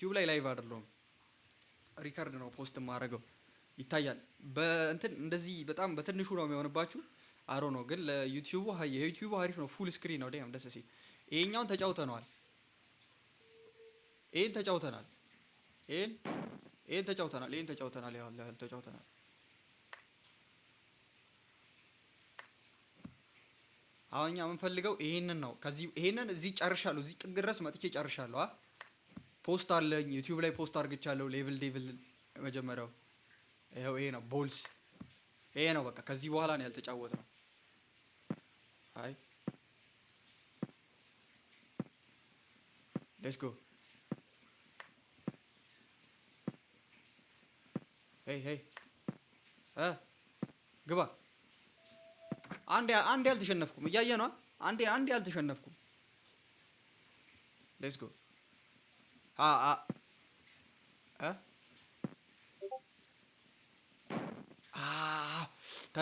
ዩቲዩብ ላይ ላይቭ አይደለሁም፣ ሪከርድ ነው ፖስት የማደርገው። ይታያል በእንትን እንደዚህ በጣም በትንሹ ነው የሚሆንባችሁ። አሮ ነው ግን ለዩቲዩቡ የዩቲዩቡ አሪፍ ነው። ፉል ስክሪን ነው ደስ ሲል። ይሄኛውን ተጫውተነዋል። ይሄን ተጫውተናል። ይሄን ተጫውተናል። ይሄን ተጫውተናል። ያው ተጫውተናል። አሁን እኛ የምንፈልገው ይሄንን ነው። ከዚህ ይሄንን እዚህ ጨርሻለሁ። እዚህ ጥግ ድረስ መጥቼ ጨርሻለሁ። ፖስት አለኝ ዩቲዩብ ላይ ፖስት አድርግቻለሁ። ሌቭል መጀመሪያው ይሄው ይሄ ነው። ቦልስ ይሄ ነው። በቃ ከዚህ በኋላ ነው ያልተጫወትነው። አይ ሌትስ ጎ ሄይ ግባ። አንዴ አልተሸነፍኩም። እያየ ነው። አንዴ አልተሸነፍኩም። ሌትስ ጎ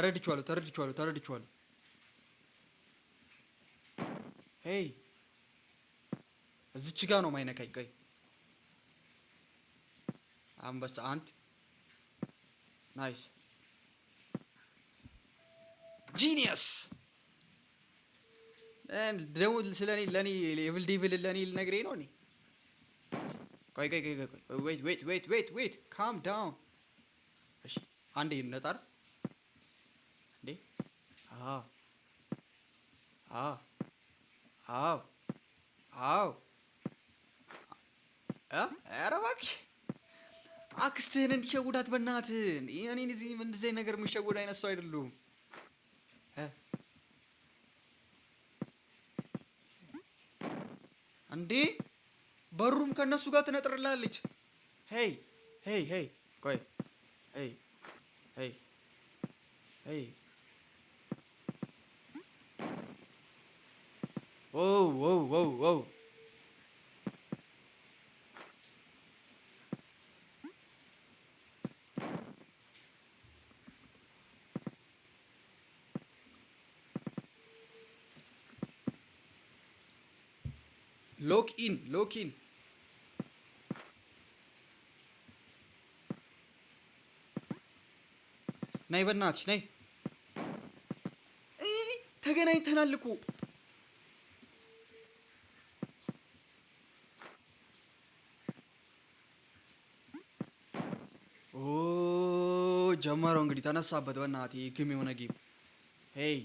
ተረድቼዋለሁ። ሄይ እዚች ጋ ነው ማይነካኝ። ቀይ አንበሳ አንድ ናይስ ጂኒየስ። ደግሞ ስለኔ ለኔ ሌቭል ዴቪል ለኔ ልነግረኝ ነው። እኔ ቆይ ዌት ካም ዳውን። እሺ አንዴ ነጣር እንዴ አው ኧረ እባክሽ አክስትህን እንዲሸውዳት በእናትህ። እኔን እዚህ እንደዚህ ነገር የሚሸውድ አይነት ሰው አይደሉም። እንዴ በሩም ከነሱ ጋር ትነጥርላለች። ሄይ ቆይ ሄይ ዎው ሎክ ኢን ነይ በእናትሽ ነይ። ተገናኝተናል እኮ ጀመረው እንግዲህ ተነሳበት። በእናትህ ግም የሆነ ጌም ሄይ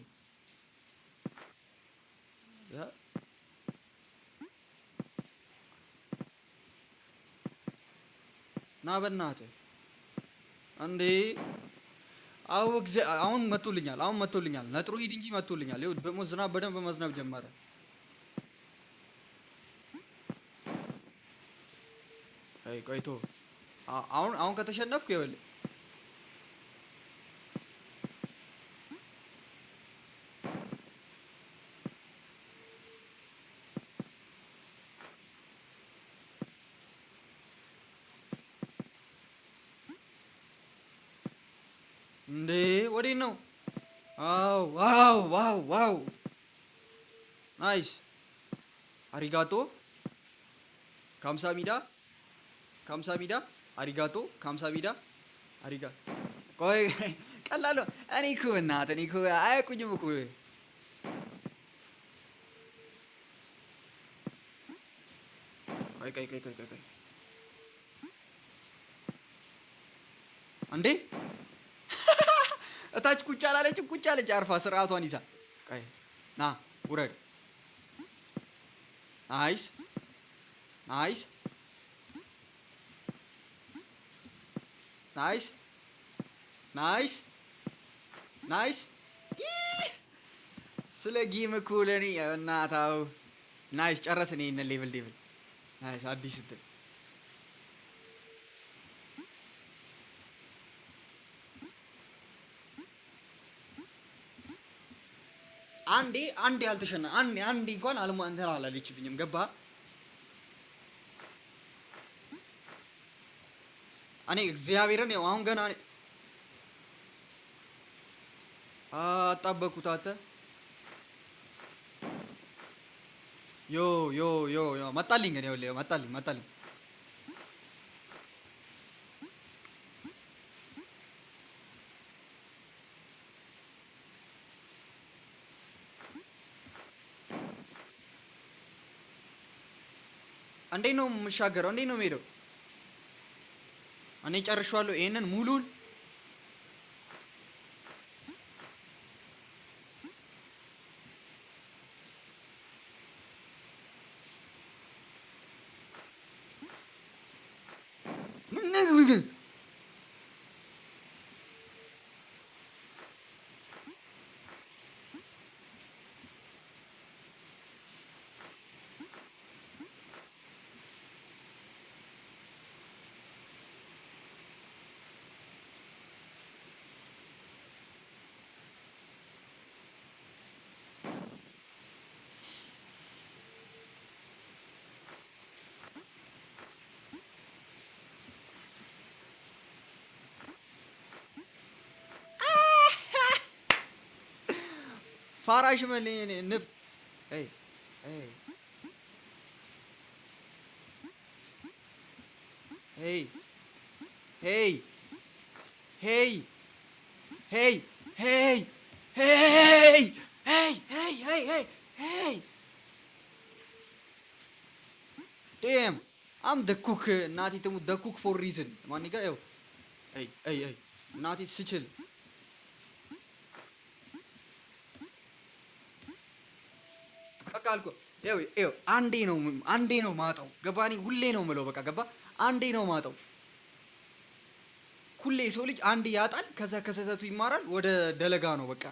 ና በእናትህ እንዴ። አሁን መቶልኛል። ነጥሩ ሂድ እንጂ መቶልኛል። ይኸው ደግሞ ዝናብ በደንብ መዝነብ ጀመረ። ቆይቶ አሁን ከተሸነፍኩ ይኸውልህ እንዴ ወዴት ነው? ዋው ናይስ አሪጋቶ ካምሳሚዳ አሪጋቶ ካምሳሚዳ አሪጋ ቆይ ቀላል ነው። እኔ እኮ አያውቁኝም እኮ ቆይ እንዴ እታች ቁጭ አላለችም? ቁጭ አለች አርፋ ስርዓቷን ይዛ። ቆይ ና ውረድ። ናይስ ስለ ጌም እኮ ለኔ እናታው ናይስ ጨረስን። ይሄን ሌቭል ናይስ አዲስ እንትን አንዴ ያልተሸና አንዴ እንኳን እንትን አላለችብኝም። ገባ እኔ እግዚአብሔርን ያው አሁን ገና አጣበኩት። አተ ዮ መጣልኝ ግን ይኸውልህ መጣልኝ እንዴት ነው የምሻገረው? እንዴት ነው የምሄደው? እኔ ጨርሻለሁ ይሄንን ሙሉን። ፋራሽ መልኝ ንፍጥ ሄይ ሄይ ሄይ ሄይ ሄይ ሄይ ሄይ ሄይ ሄይ ሄይ ሄይ ሄይ ሄይ ዴም አም ደ ኩክ እናቴ ትሙት ደ ኩክ ፎር ሪዝን ማን ይጋ ይኸው ሄይ ሄይ ሄይ እናቴ ስችል በቃ አልኩ። ይኸው አንዴ ነው ማጣው። ገባኔ ሁሌ ነው የምለው። በቃ ገባ አንዴ ነው ማጣው። ሁሌ ሰው ልጅ አንዴ ያጣል። ከዛ ከስህተቱ ይማራል። ወደ ደለጋ ነው በቃ።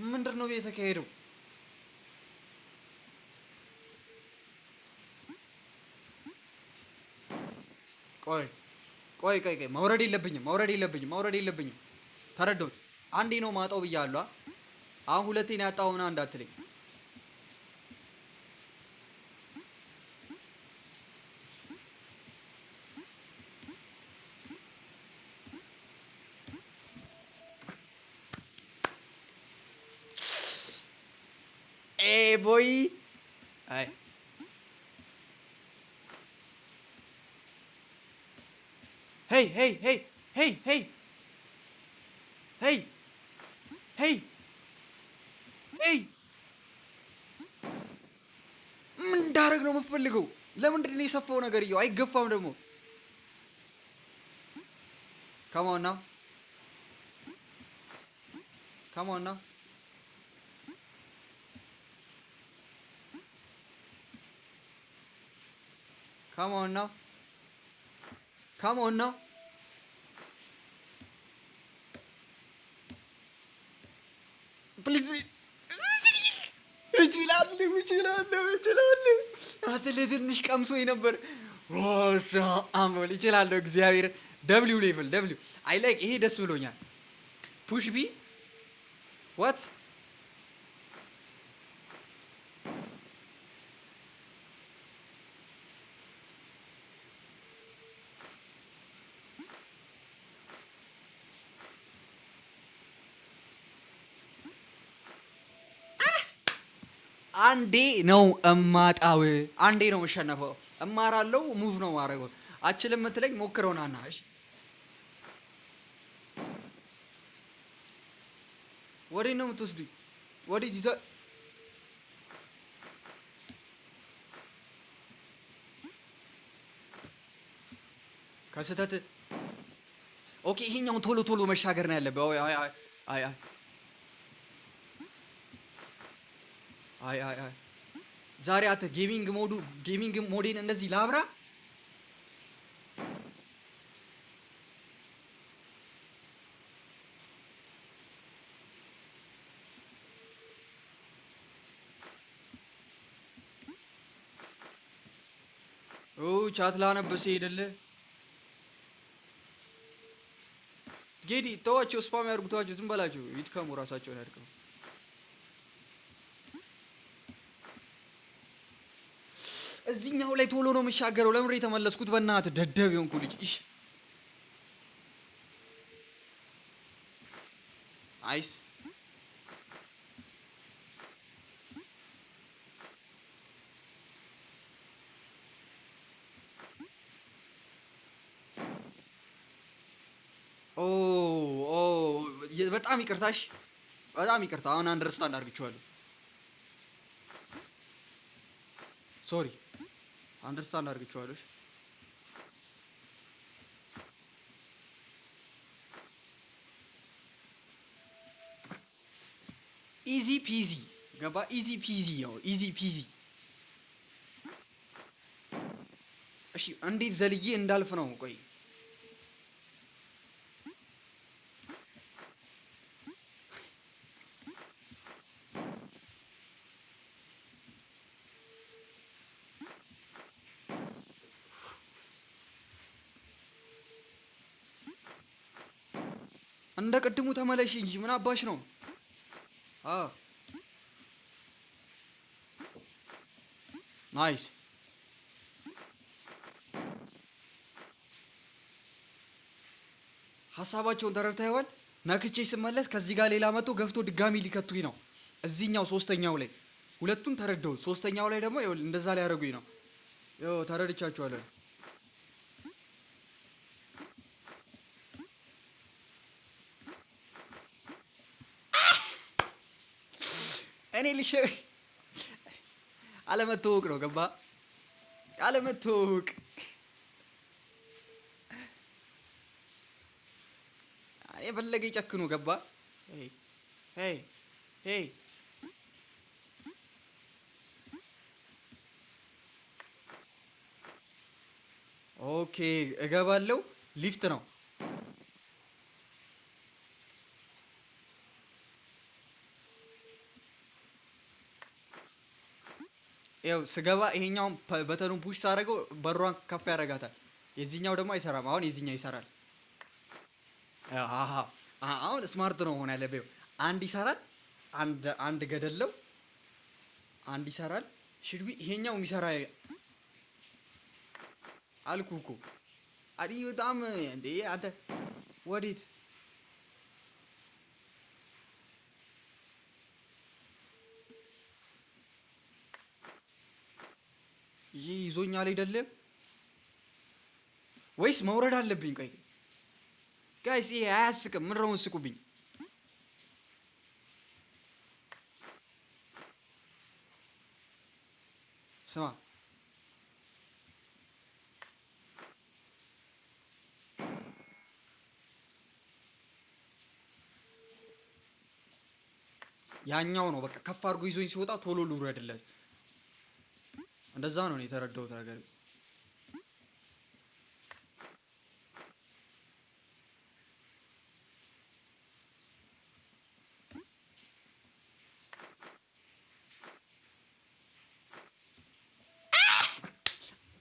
ምንድን ነው የተካሄደው? ቆይ ቆይ መውረድ የለብኝም። ተረዳሁት። አንዴ ነው ማጣው ብያለሁ። አሁን ሁለቴን ያጣው ምናምን እንዳትለኝ። ቦይ አይ ሄይ ሄይ ሄይ ሄይ ሄይ ሄይ ሄይ ሄይ ምን እንዳደረግ ነው የምትፈልገው? ለምንድን ነው የሰፋው ነገር? እየው አይገፋም ደግሞ። Come on now. Come on now. Come on now. Come on now. Please. እችላለሁ። አትሌትንሽ ቀምሶኝ ነበር። እችላለሁ። እግዚአብሔር ደብሊው ሌቭል ደብሊው አይ ላይክ ይሄ ደስ ብሎኛል። ፑሽ ቢ ዋት አንዴ ነው እማጣው። አንዴ ነው የምሸነፈው። እማራለሁ። ሙቭ ነው ማረገው። አችልም የምትለኝ ሞክረውና ና። እሺ ወዴት ነው የምትወስዱኝ? ወዴት ይዘ ከስህተት ኦኬ። ይሄኛውን ቶሎ ቶሎ መሻገር ነው ያለብህ። አይ ዛሬ አተ ጌሚንግ ሞዴን እንደዚህ ላብራ። ቻት ላነበሰ ሄደለ ጌዲ ተዋቸው። ስፓም ያርጉ። ተዋቸው። ዝም በላቸው። ይድከሙ። ራሳቸውን ያድከሙ። እዚህኛው ላይ ቶሎ ነው የምሻገረው። ለምሬ የተመለስኩት በእናትህ ደደብ የሆንኩ ልጅ። እሺ አይስ ኦ በጣም ይቅርታሽ፣ በጣም ይቅርታ። አሁን አንደርስታንድ አድርግቼዋለሁ። ሶሪ አንደርስታንድ አድርግቼዋለሁ። ኢዚ ፒዚ ገባ። ኢዚ ፒዚ ነው። ኢዚ ፒዚ። እሺ እንዴት ዘልዬ እንዳልፍ ነው? ቆይ እንደ ቅድሙ ተመለሽ እንጂ ምን አባሽ ነው? ናይስ። ሀሳባቸውን ተረድተኸዋል? ነክቼ ስመለስ ከዚህ ጋር ሌላ መቶ ገፍቶ ድጋሚ ሊከቱኝ ነው። እዚህኛው ሶስተኛው ላይ ሁለቱን ተረድተውት፣ ሶስተኛው ላይ ደግሞ እንደዛ ሊያደርጉኝ ነው። ይኸው ተረድቻቸዋለሁ። እኔ ልሽ አለመተዋወቅ ነው ገባ? አለመተዋወቅ የፈለገ ይጨክኑ ገባ? ኦኬ እገባለሁ። ሊፍት ነው። ያው ስገባ ይሄኛውን በተኑን ፑሽ ሳደርገው በሯን ከፍ ያደርጋታል። የዚህኛው ደግሞ አይሰራም። አሁን የዚህኛው ይሰራል። አሃ አሁን ስማርት ነው መሆን ያለበት። አንድ ይሰራል፣ አንድ ገደለው፣ አንድ ይሰራል። ሽድቢ ይሄኛው የሚሰራ አልኩህ እኮ አዲ በጣም እንዴ አንተ ወዴት ይሄ ይዞኛል አይደለም ወይስ መውረድ አለብኝ? ቆይ ጋይስ ይሄ አያስቅም። ምን ነው ስቁብኝ? ስማ ያኛው ነው በቃ ከፍ አድርጎ ይዞኝ ሲወጣ ቶሎ ልውረድለት። እንደዛ ነው የተረዳሁት ነገር።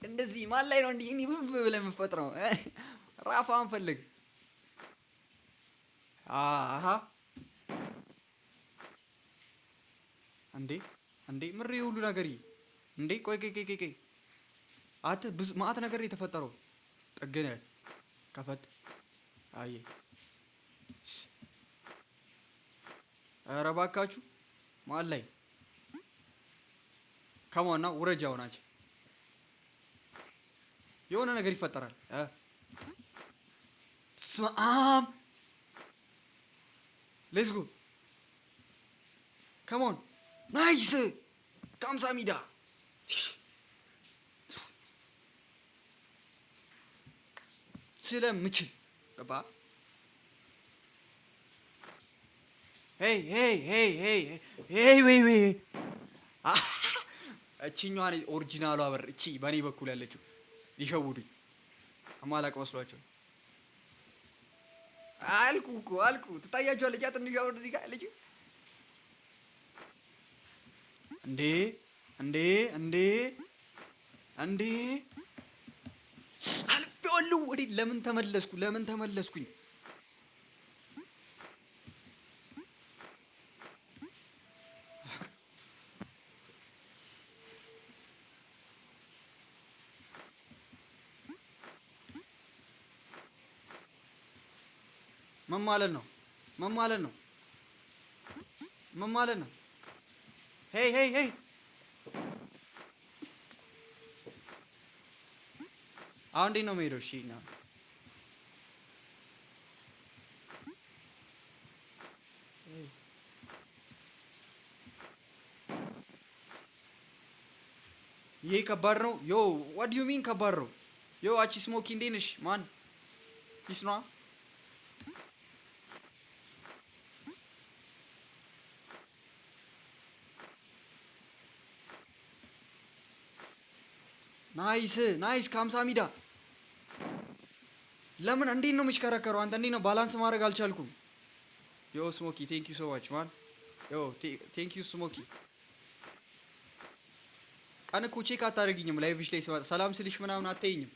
እንደዚህ ማን ላይ ነው እንዲህ ውብ ብለህ የምትፈጥረው? ራፋን ፈልግ። አሃ እንዴ እንዴ ምሬ ሁሉ ነገር እንዴ ቆይ አተ ብዙ ማአት ነገር የተፈጠረው ጠገነት ከፈት አይ ኧረ እባካችሁ ማን ላይ ከማና ውረጃው ናቸው። የሆነ ነገር ይፈጠራል። ስማም ሌትስ ጎ ካም ኦን ናይስ ካምሳሚዳ ስለምችል ገባ። ሄይ ሄይ ሄይ ሄይ ሄይ ወይ ወይ እቺኛዋ ኦሪጂናሏ በር እቺ በኔ በኩል ያለችው ሊሸውዱኝ አማላቅ መስሏቸው አልኩ እኮ አልኩ። ትታያቸዋለች ትንሿ ወደ እዚህ ጋር ያለችው እንዴ እንዴ እንዴ እንዴ አልፌዋለሁ። ወዴት ለምን ተመለስኩ? ለምን ተመለስኩኝ? ምን ማለት ነው? ምን ማለት ነው? ምን ማለት ነው? ሄይ ሄይ ሄይ አሁን እንዴት ነው የምሄደው? እሺ ነው ይሄ ከባድ ነው። ዮ ዋት ዱ ዩ ሚን ከባድ ነው? ዮ አቺ ስሞኪ እንዴት ነሽ ማን? ፒስ ነዋ። ናይስ ናይስ ከሀምሳ ሚዳ ለምን እንዴት ነው የሚሽከረከረው? አንተ እንዴት ነው ባላንስ ማድረግ አልቻልኩም። ዮ ስሞኪ ቴንክ ዩ ሶ ማች ማን። ዮ ቴንክ ዩ ስሞኪ። ቀን እኮ ቼክ አታደርጊኝም ላይቭሽ ላይ ስመጣ ሰላም ስልሽ ምናምን አትይኝም።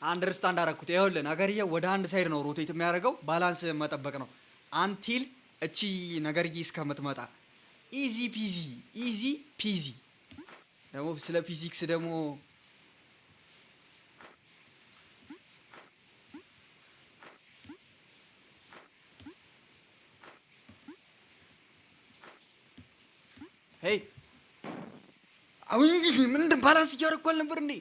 አንደርስታንድ አደረኩት። ይኸውልህ ነገርዬ ወደ አንድ ሳይድ ነው ሮቴት የሚያደርገው። ባላንስ መጠበቅ ነው አንቲል እቺ ነገርዬ እስከምትመጣ። ኢዚ ፒዚ ኢዚ ፒዚ። ደግሞ ስለ ፊዚክስ ደግሞ ሄይ አሁን ምንድን ባላንስ እያደረኩ አልነበር እንዴ?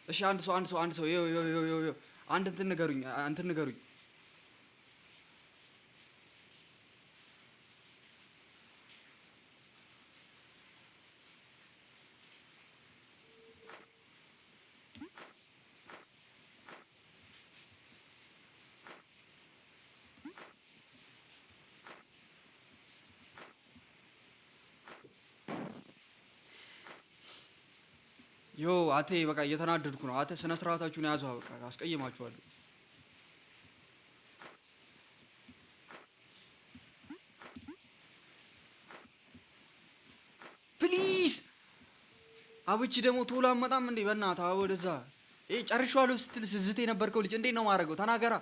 እሺ አንድ ሰው ዮ አንድ እንትን ንገሩኝ። ዮ አቴ በቃ እየተናደድኩ ነው። አቴ ስነ ስርዓታችሁን ያዙ። በቃ አስቀይማችኋለሁ። ፕሊዝ አብቺ ደግሞ ቶሎ አመጣም እንዴ? በእናትህ ወደዛ። ይሄ ጨርሻለሁ ስትል ስዝት የነበርከው ልጅ እንዴት ነው ማድረገው? ተናገራ።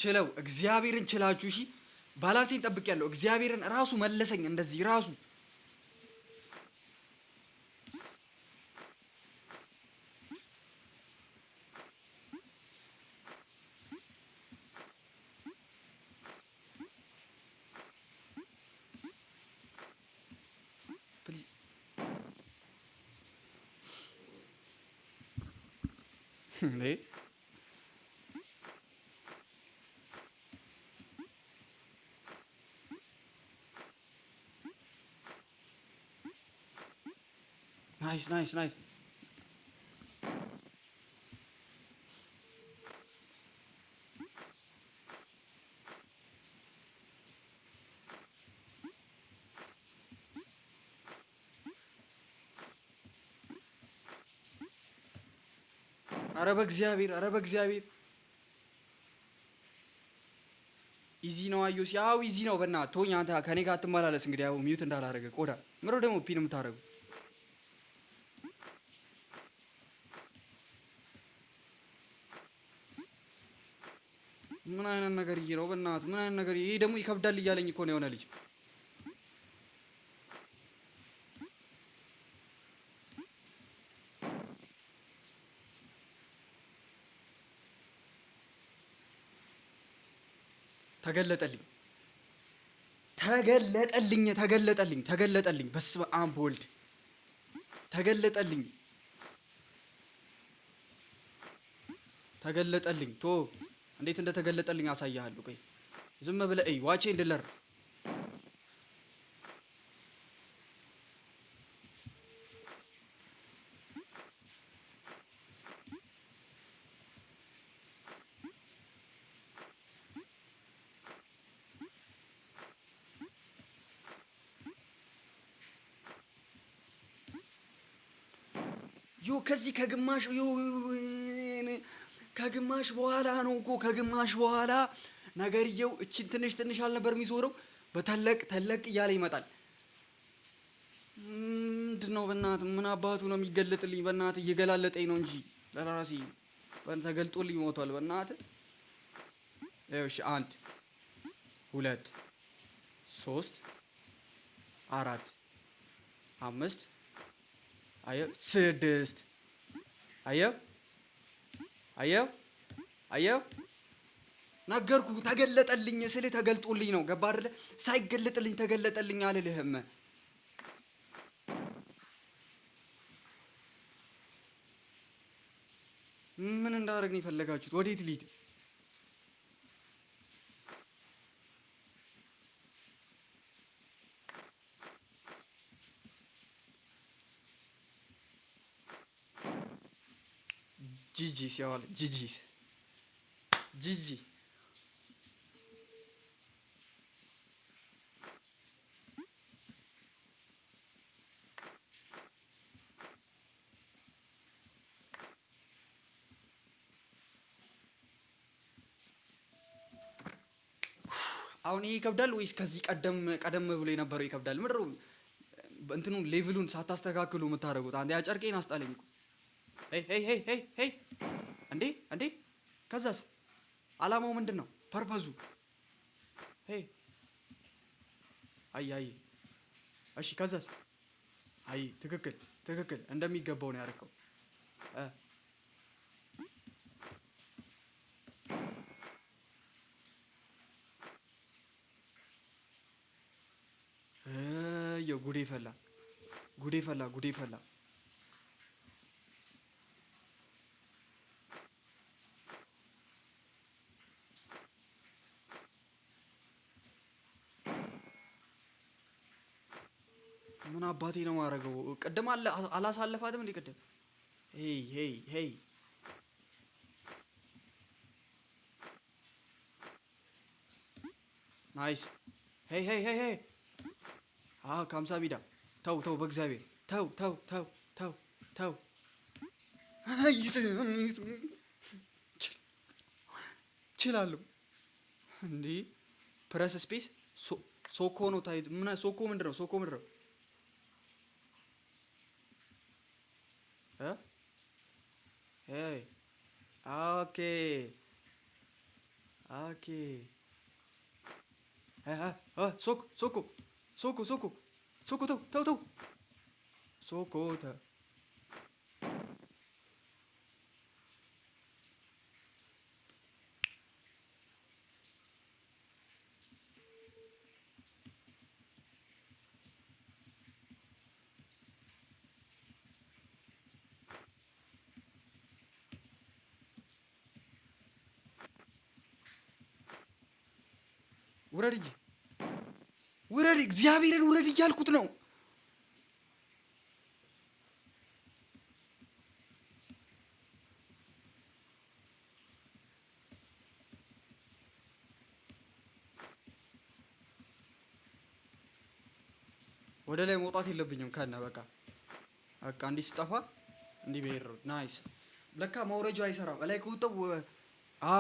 ችለው እግዚአብሔርን ችላችሁ። እሺ ባላንሴን ጠብቄያለሁ። እግዚአብሔርን ራሱ መለሰኝ እንደዚህ ራሱ ፕሊዝ እንዴ ናይስ ናይስ ናይስ። ኧረ በእግዚአብሔር ኢዚ ነው። አዩስ ያው ኢዚ ነው። በእናትህ ተወኝ አንተ ከኔ ጋር አትመላለስ። እንግዲህ ያው ሚዩት እንዳላረገ ቆዳ ምሮ ደግሞ ፒን የምታረጉ ምን አይነት ነገር ነው? በእናትህ ምን አይነት ነገር ይሄ ደግሞ ይከብዳል እያለኝ እኮ ነው የሆነ ልጅ ተገለጠልኝ ተገለጠልኝ። በስመ አብ በወልድ ተገለጠልኝ። ቶ እንዴት እንደተገለጠልኝ አሳያለሁ። ቆይ ዝም ብለህ እይ። ዋቼ እንድለር ዮ ከዚህ ከግማሽ በኋላ ነው እኮ ከግማሽ በኋላ ነገርየው እቺን ትንሽ አልነበር የሚዞረው በተለቅ እያለ ይመጣል። ምንድነው በእናትህ ምን አባቱ ነው የሚገለጥልኝ? በእናትህ እየገላለጠኝ ነው እንጂ ለራሴ ተገልጦልኝ ሞቷል። በእናትህ እሺ 1 2 3 4 5 አየው 6 አየው አየው አየው ነገርኩ ተገለጠልኝ ስል ተገልጦልኝ ነው ገባ አይደለ ሳይገለጥልኝ ተገለጠልኝ አልልህም ምን እንዳደረግኝ ፈለጋችሁት ወዴት ልሂድ ጂጂ ሲያዋል ጂጂ ጂጂ አሁን ይሄ ይከብዳል ወይስ ከዚህ ቀደም ብሎ የነበረው ይከብዳል? ምንድነው እንትኑን ሌቭሉን ሳታስተካክሉ የምታደርጉት? አንዴ አጨርቄን አስጣለኝ እኮ። ሄይ ሄይ ሄይ ሄይ ሄይ! እንዴ እንዴ! ከዛስ አላማው ምንድን ነው? ፐርፐዙ? ሄይ! አይ አይ! እሺ ከዛስ? አይ ትክክል ትክክል፣ እንደሚገባው ነው ያደረከው። ጉዴ ፈላ ጉዴ ፈላ ጉዴ ፈላ። ምን አባቴ ነው ማረገው? ቅድም አላሳለፋትም እንዴ ቅድም? ሄይ ሄይ ሄይ ናይስ ሄይ ሄይ ሄይ ሄይ ከሀምሳ ቢዳ ተው ተው፣ በእግዚአብሔር ተው ተው ተው ተው ተው። ችላለሁ እንዴ? ፕረስ ስፔስ ሶኮ ነው ታይ። ምን ሶኮ ምንድን ነው? ሶኮ ምንድን ነው? ሄይ ኦኬ ኦኬ ሶኮ ሶኮ ሶኮ ሶኮ ሶኮ ተው ተው ተው ሶኮ ተው። ውረድ እንጂ ውረድ፣ እግዚአብሔርን ውረድ እያልኩት ነው። ወደ ላይ መውጣት የለብኝም ከነ በቃ እንዲህ ስጠፋ እንዲህ ብሄር ነው። ናይስ። ለካ መውረጃው አይሰራም። ላይ ከወጣው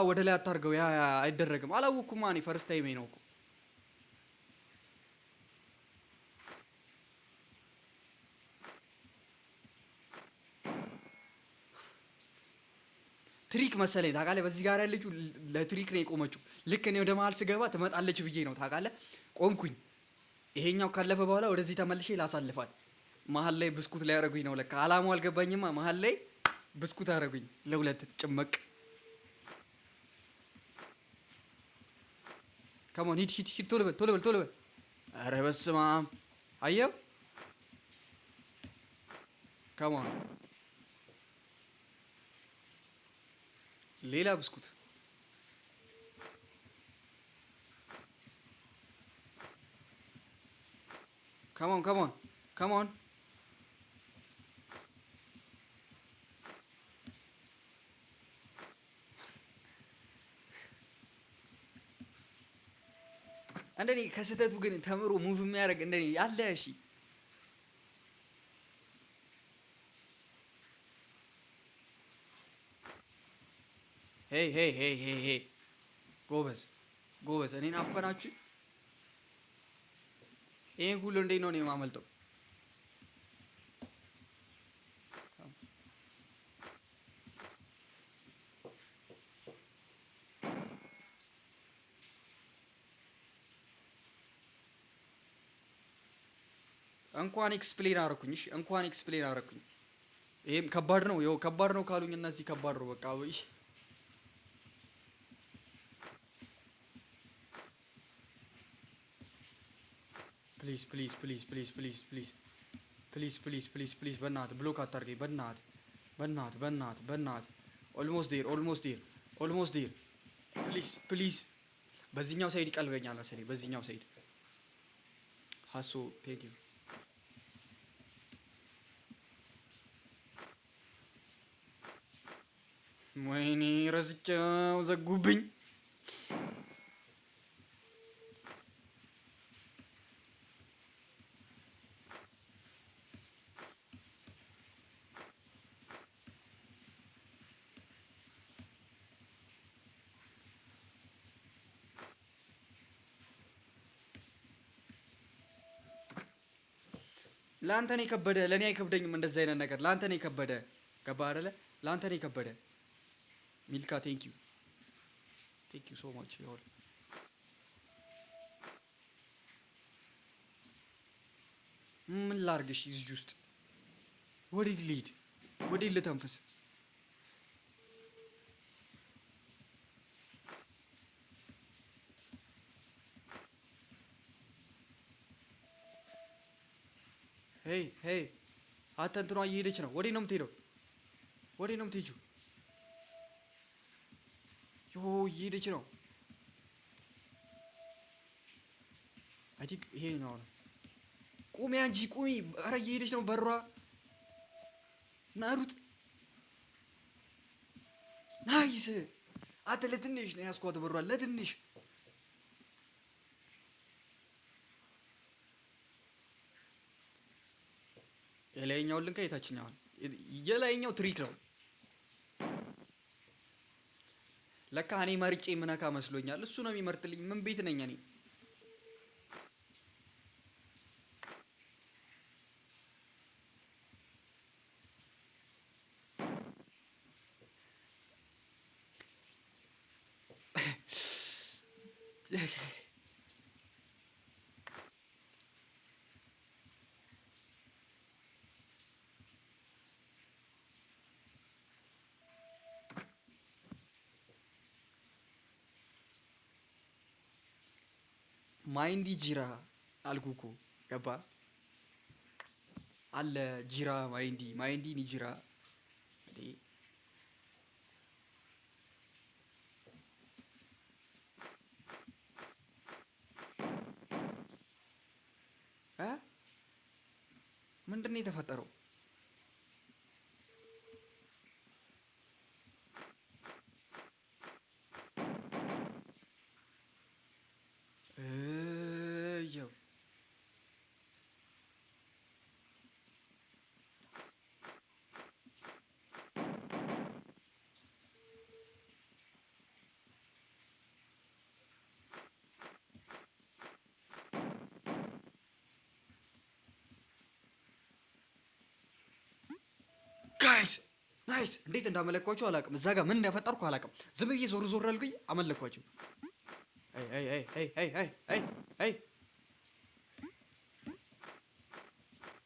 ወደ ላይ አታርገው። ያ አይደረግም። አላወኩም። እኔ ፈርስት ታይሜ ነው እኮ። ትሪክ መሰለኝ ታውቃለህ። በዚህ ጋር ያለችው ለትሪክ ነው የቆመችው። ልክ እኔ ወደ መሀል ስገባ ትመጣለች ብዬ ነው ታውቃለህ። ቆምኩኝ። ይሄኛው ካለፈ በኋላ ወደዚህ ተመልሼ ላሳልፋል። መሀል ላይ ብስኩት ላይ ያደረጉኝ ነው ለካ። አላማው አልገባኝማ። መሀል ላይ ብስኩት አደረጉኝ ለሁለት ጭመቅ። ከሞን ሂድ ሂድ ሂድ፣ ቶሎ በል ቶሎ በል ቶሎ በል። ኧረ በስመ አብ አየው። ከሞን ሌላ ብስኩት ከሞን ከሞን ከሞን እንደኔ ከስህተቱ ግን ተምሮ ሙቭ የሚያደርግ እንደኔ ያለ እሺ ሄይ ሄይ ሄይ ሄይ ሄይ ጎበዝ ጎበዝ። እኔን አፈናችሁ። ይሄን ሁሉ እንዴት ነው እኔ የማመልጠው? እንኳን ኤክስፕሌን አረኩኝ። እሺ እንኳን ኤክስፕሌን አረኩኝ። ይሄም ከባድ ነው። ይኸው ከባድ ነው ካሉኝ እነዚህ ከባድ ነው በቃ። እሺ ፕሊዝ ፕሊዝ ፕሊዝ ፕሊዝ ፕሊዝ ፕሊዝ ፕሊዝ ፕሊዝ ፕሊዝ ፕሊዝ በእናትህ ብሎክ አታርገኝ። በእናትህ በእናትህ በእናትህ በእናትህ ኦልሞስት ዴር ኦልሞስት ዴር ኦልሞስት ዴር ፕሊዝ ፕሊዝ። በዚህኛው ሳይድ ይቀልበኛል መሰለኝ። በዚህኛው ሳይድ ሀሶ ቴንክ ዩ። ወይኔ ረስቼው ዘጉብኝ። ለአንተ ነው የከበደ፣ ለእኔ አይከብደኝም እንደዚህ አይነት ነገር። ለአንተ ነው የከበደ። ገባህ አይደለ? ለአንተ ነው የከበደ። ሚልካ ቴንክ ዩ ሶ ማች። ይኸውልህ ምን ላድርግሽ? እዚህ ውስጥ ወዴት ልሂድ? ወዴት ልተንፍስ? ሄይ ሄይ፣ አንተ እንትኗ እየሄደች ነው። ወዴት ነው የምትሄደው? ወዴት ነው የምትሄጂው? ዮ እየሄደች ነው። አይ ቲንክ ይሄ ነው። ቁሚ አንቺ ቁሚ። ኧረ እየሄደች ነው። በሯ ናሩጥ ናይስ። አንተ ለትንሽ ነው ያስኳት በሯ ለትንሽ። የላይኛውን ልንካ የታችኛውን? የላይኛው ትሪክ ነው ለካ። እኔ መርጬ ምነካ መስሎኛል። እሱ ነው የሚመርጥልኝ። ምን ቤት ነኝ እኔ? ማይንዲ ጂራ አልኩህ እኮ ገባ አለ ጂራ ማይንዲ ማይንዲ ኒ ጂራ እንዴ እ ምንድን ነው የተፈጠረው? እየው ጋይስ ናይስ። እንዴት እንዳመለኳቸው አላውቅም። እዛ ጋር ምን እንደፈጠርኩ አላውቅም። ዝም ብዬ ዞር ዞር አልኩኝ፣ አመለኳቸው። አይ አይ አይ አይ አይ አይ አይ አይ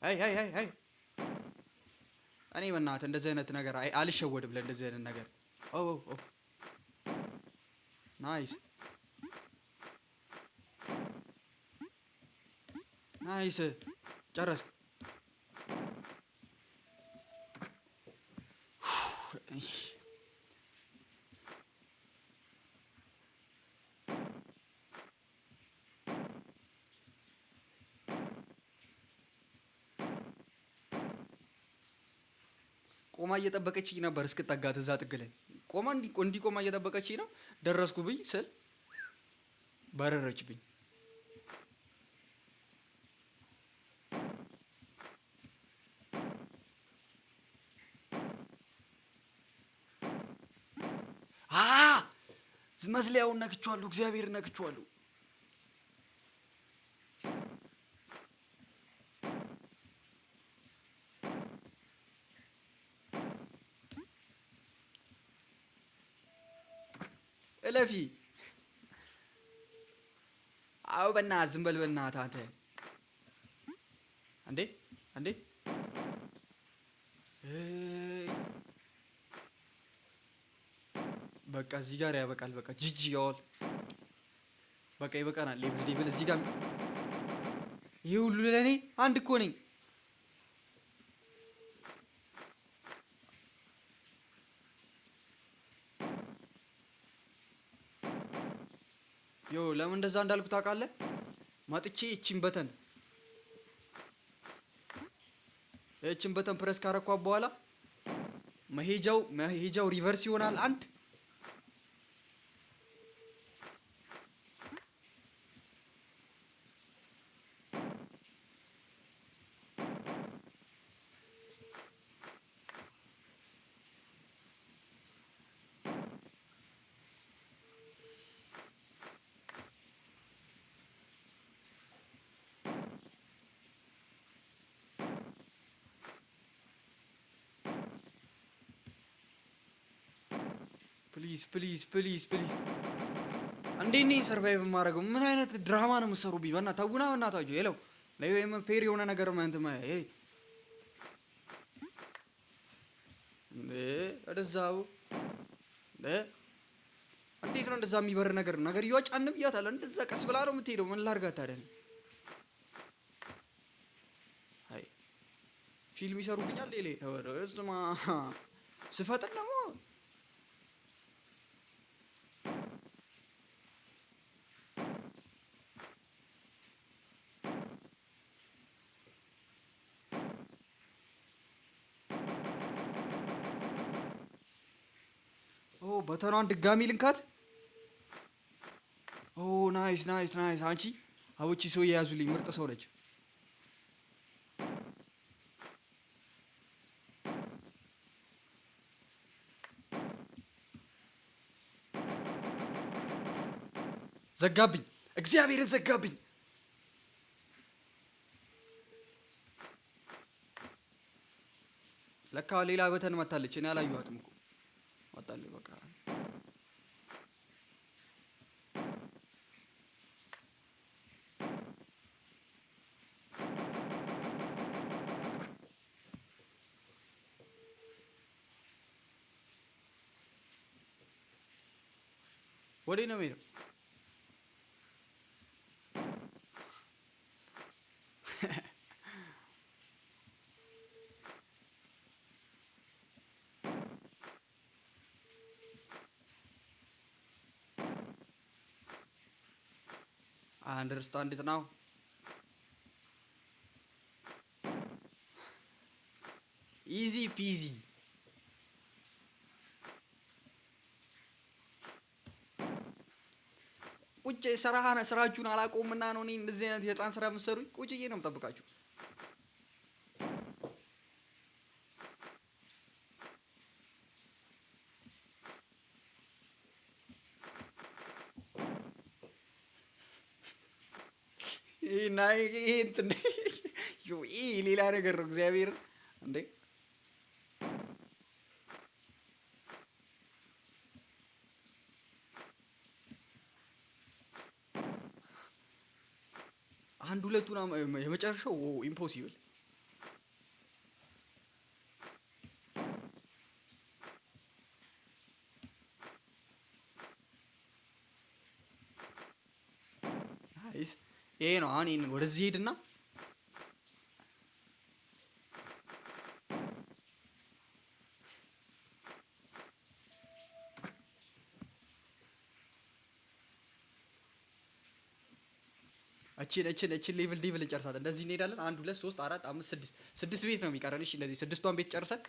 አይ አይ አይ አይ እኔ በእናትህ እንደዚህ አይነት ነገር አልሸወድም። ለእንደዚህ አይነት ነገር ኦ ኦ ናይስ ናይስ። ጨረስክ? ቆማ እየጠበቀችኝ ነበር እስክጠጋት። እዛ ጥግ ላይ ቆማ እንዲህ ቆማ እየጠበቀችኝ ነው። ደረስኩ ብኝ ስል በረረችብኝ። መስሊያውን ነክቼዋለሁ። እግዚአብሔር ነክቼዋለሁ። እለፊ። አዎ በእናትህ ዝም በል በእናትህ አንተ። አንዴ አንዴ በቃ እዚህ ጋር ያበቃል። በቃ ጂጂ ያዋል በቃ ይበቃናል። ሌብል ሌብል እዚህ ጋር ይሄ ሁሉ ለኔ አንድ እኮ ነኝ። ዮ ለምን እንደዛ እንዳልኩ ታውቃለህ? ማጥቼ እቺን በተን ፕረስ ካረኳት በኋላ መሄጃው ሪቨርስ ይሆናል። አንድ ፕሊዝ ፕሊዝ ፕሊዝ ፕሊዝ። እንዴት ነኝ ሰርቫይቭ የማደርገው? ምን አይነት ድራማ ነው የምትሰሩብኝ? በእናትህ ተውና፣ በእናታችሁ የለው ለይም ፌር የሆነ ነገር ማለት ነው። ይሄ እንዴ ወደዛው እንዴት ነው እንደዛ የሚበር ነገር ነው? ነገር ይወጫን ብያታለሁ። እንደዛ ቀስ ብላ ነው የምትሄደው። ምን ላድርጋት ታዲያ? አይ ፊልም ይሰሩብኛል። ሌሌ እስማ ስፈጥን ደግሞ በተኗን ድጋሚ ልንካት። ኦ ናይስ ናይስ ናይስ። አንቺ አቦቺ ሰው የያዙልኝ ምርጥ ሰው ነች። ዘጋብኝ፣ እግዚአብሔርን ዘጋብኝ። ለካ ሌላ በተን መታለች። እኔ አላየኋትም እኮ ወጣለች። በቃ ወዴት ነው የምሄደው? አንደርስታንድ ኢት ናው። ኢዚ ፒዚ። ቁጭ ስራችሁን አላቆምና ነው እኔ እንደዚህ አይነት የህፃን ስራ የምትሰሩኝ? ቁጭዬ ነው የምጠብቃችሁ። ይሄ ሌላ ነገር ነው። እግዚአብሔር እንዴ አንድ ሁለቱን የመጨረሻው ኢምፖሲብል። ይሄ ነው አሁን። ይሄንን ወደዚህ ሄድና እቺን ሌቭል ዲቭል እንጨርሳለን። እንደዚህ እንሄዳለን። 1 2 3 4 5 6 ቤት ነው የሚቀረን። እሺ እንደዚህ 6ቷን ቤት ጨርሰን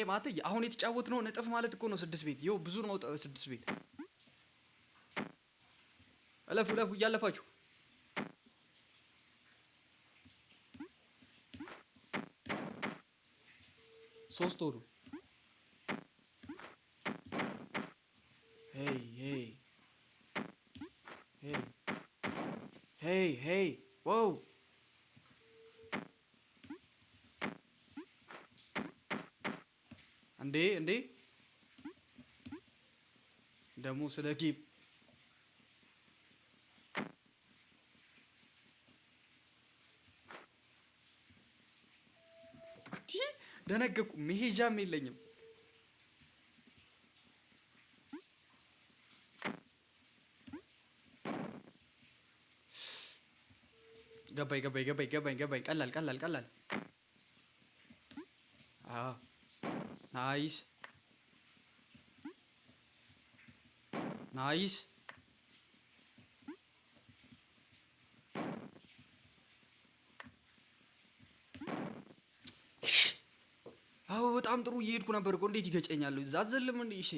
ማተ አሁን የተጫወትነው እጥፍ ማለት እኮ ነው 6 ቤት። ይኸው ብዙ ነው 6 ቤት። እለፉ እለፉ እያለፋችሁ ሶስት ወሩ ሄይ ሄይ ሄይ ሄይ ሄይ ዋው እንዴ ደግሞ ስለ ጌም ደነገኩ። መሄጃም የለኝም። ገባኝ። ቀላል። አዎ ናይስ ናይስ። አዎ በጣም ጥሩ እየሄድኩ ነበር እኮ እንዴት ይገጨኛል? ዛዘልም እንዴ? እሺ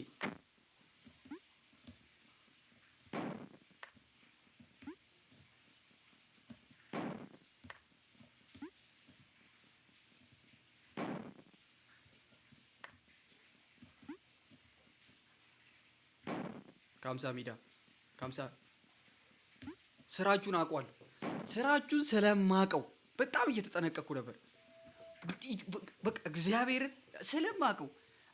ካምሳ ሚዳ ካምሳ ስራችሁን አውቀዋለሁ። ስራችሁን ስለማቀው በጣም እየተጠነቀቅኩ ነበር። በቃ እግዚአብሔርን ስለማቀው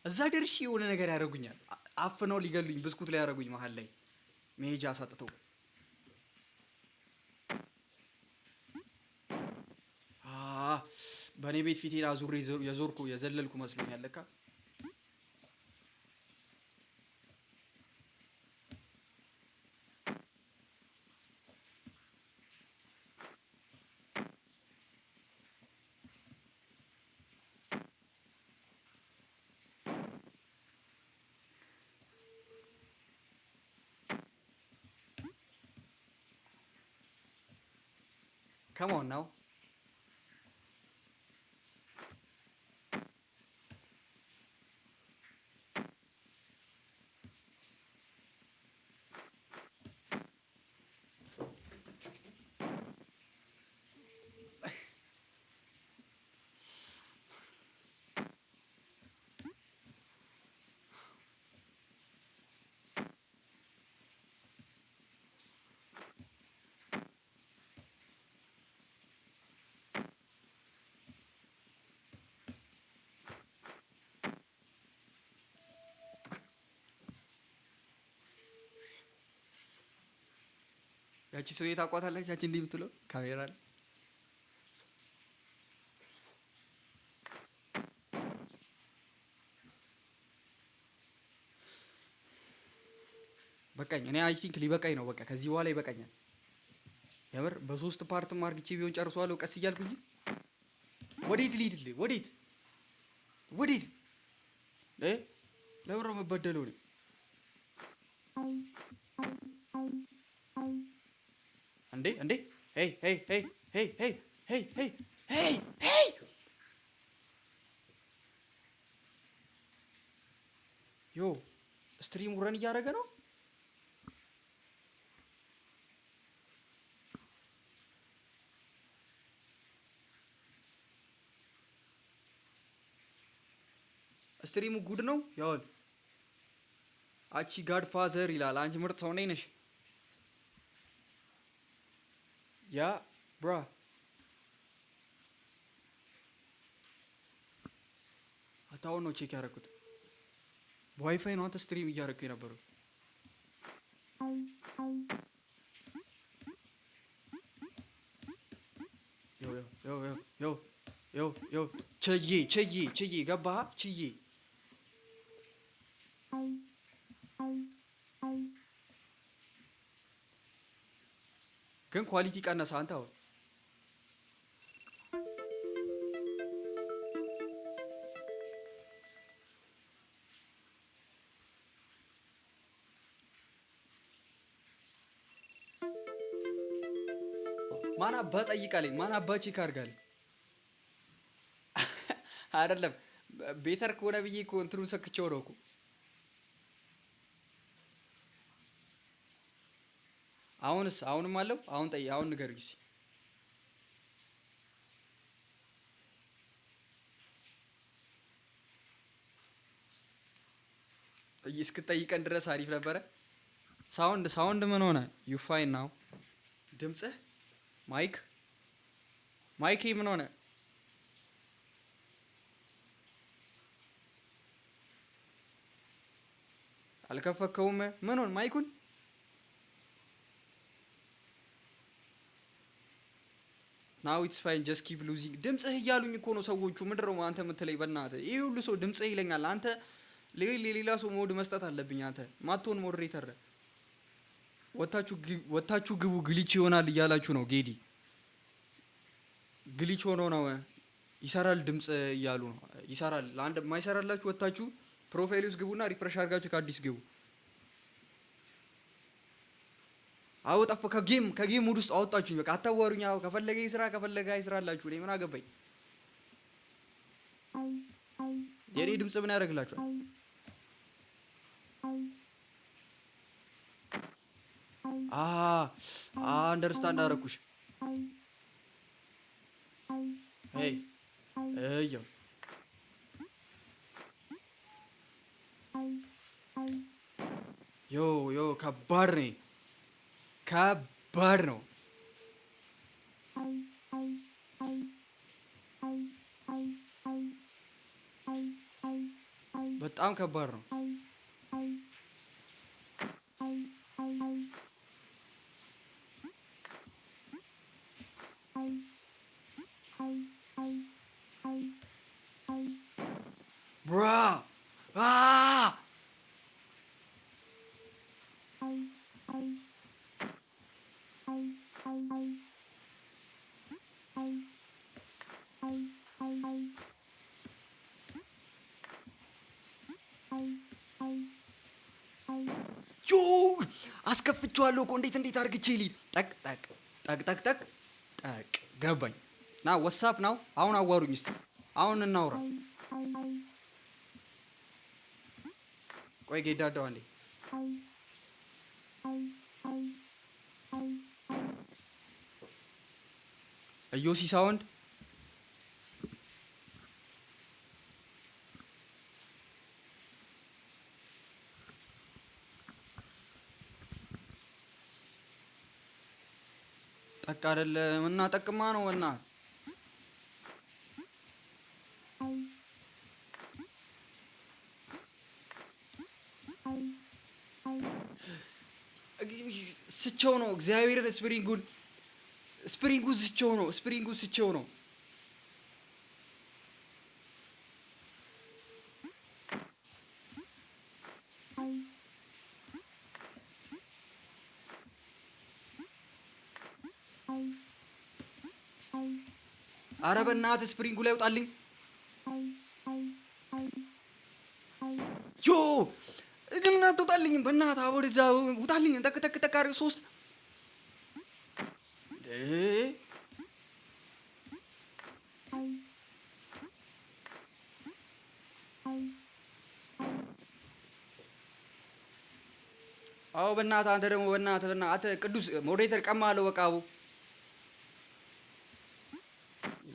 እዛ ደርሼ የሆነ ነገር ያደርጉኛል። አፍነው ሊገሉኝ ብስኩት ላይ ያደርጉኝ መሀል ላይ መሄጃ አሳጥተው። በእኔ ቤት ፊቴን አዙሬ የዞርኩ የዘለልኩ መስሎኛል ለካ። Come on now. ያቺ ሰውዬ ታውቋታለች? ያቺ እንዲህ የምትለው ካሜራ ላይ በቃኝ። እኔ አይ ቲንክ ሊበቃኝ ነው። በቃ ከዚህ በኋላ ይበቃኛል። የምር በሶስት ፓርት አርግቼ ቢሆን ጨርሷለሁ ቀስ እያልኩ እንጂ። ወዴት ልሂድልህ? ወዴት ለብሮ መበደለው ነው። እንዴ ሄይ ዮ ስትሪሙ ረን እያደረገ ነው። ስትሪሙ ጉድ ነው። ያው አቺ ጋድ ፋዘር ይላል። አንቺ ምርጥ ሰው ነሽ። ያ ብራ አታውን ነው ቼክ ያደረኩት። በዋይፋይ ነው አንተ ስትሪም እያደረኩ የነበረው። ዮ ችዬ ገባህ? ችዬ ግን ኳሊቲ ቀነሰ። አንተ አሁን ማን አባ ጠይቃለኝ? ማን አባ ቼክ አድርጋለኝ? አይደለም ቤተር ከሆነ ብዬ እኮ እንትኑን ሰክቼው ነው እኮ። አሁንም አለው። አሁን ንገሩኝ እስኪ። እስክጠይቀን ድረስ አሪፍ ነበረ። ሳውንድ ምን ሆነ? ዩ ፋይን ናው? ድምፅህ ማይክ ምን ሆነ? አልከፈከውም? ምን ሆነ? ማይኩን ናው ኢትስ ፋይን ጀስት ኪፕ ሉዚንግ ድምጽህ እያሉኝ እኮ ነው ሰዎቹ። ምንድን ነው አንተ የምትለኝ? በእናትህ ይሄ ሁሉ ሰው ድምጽህ ይለኛል። አንተ ሌላ ሰው ሞድ መስጠት አለብኝ። አንተ ማትሆን ሞዴሬተር ወታችሁ ግቡ ግሊች ይሆናል እያላችሁ ነው። ጌዲ ግሊች ሆኖ ነው ይሰራል ድምጽ እያሉ ነው። ይሰራል። ለአንድ የማይሰራላችሁ ወታችሁ ፕሮፋይል ውስጥ ግቡና ሪፍሬሽ አድርጋችሁ ከአዲስ ግቡ። አዎ ጠፋ። ከጌም ሙድ ውስጥ አወጣችሁኝ። በቃ አታዋሩኝ። አዎ ከፈለገ ይስራ ከፈለገ አይስራላችሁ። እኔ ምን አገባኝ? የኔ ድምጽ ምን ያደርግላችኋል? አንደርስታንድ አደረኩሽ። ሄይ እየው ዮ ከባድ ነው። በጣም ከባድ ነው። ብራ ዮ አስከፍቼዋለሁ እኮ እንዴት አድርግቼ ልሂድ? ጠቅ ጠቅ ጠቅ ጠቅ ጠቅ ጠቅ ገባኝ። ና ወሳፕ ነው። አሁን አዋሩኝ እስቲ። አሁን እናውራ። ቆይ ጌዳዳው አንዴ እዮሲ ሳውንድ ጠቅ አይደለም እና ጠቅማ ነው እና ስቸው ነው። እግዚአብሔርን ስፕሪንጉ ስቸው ነው። አረ በእናትህ ስፕሪንጉ ላይ ውጣልኝ። ዮ ግን አትውጣልኝ በእናትህ ወደዛ ውጣልኝ። ጠቅ ጠቅ ጠቅ አድርግ 3 አዎ በእናትህ አንተ ደግሞ በእናትህ ቅዱስ ሞዴሬተር ቀማለሁ። በቃ አቡ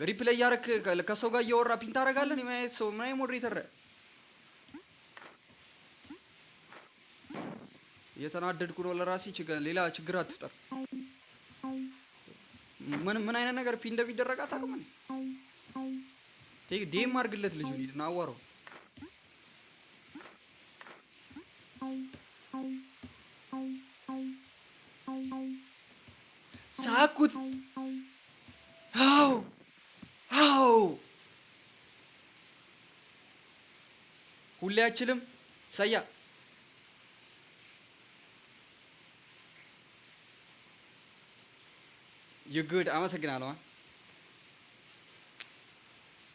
ሪፕሌይ እያደረክ ከሰው ጋር እያወራ ፒን ታደርጋለህ። ምን አይነት ሰው ምን አይነት ሞዴሬተር? እየተናደድኩ ነው ለራሴ። ሌላ ችግር አትፍጠር። ምን አይነት ነገር ፒን እንደሚደረግ አታውቅም እንዴ? ዴም አድርግለት ልጁን ሂድና አዋራው። ሳኩት። አዎ ሁሌ አይችልም። ሰያ ይጉድ አመሰግናለሁ።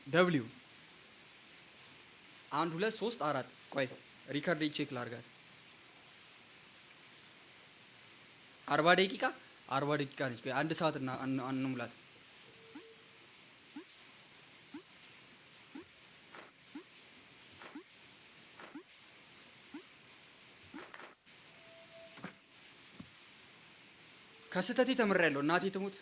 ደብሊው 1 2 3 4 ቆይ ሪከርድ ቼክ ላድርጋት። 40 ደቂቃ ነች። ቆይ 1 ሰዓት እና እንሙላት። ከስተቴ ተምሬያለሁ። እናቴ ትሙት።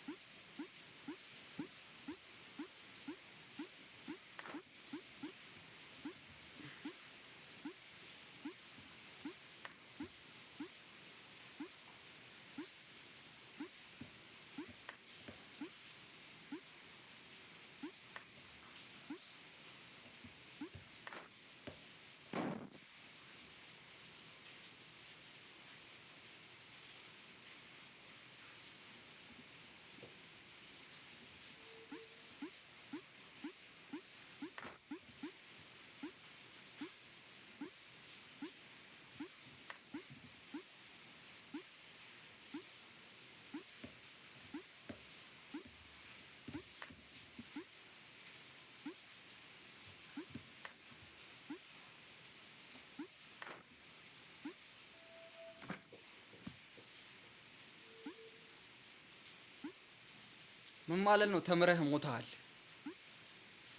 ምን ማለት ነው? ተምረህ ሞተሃል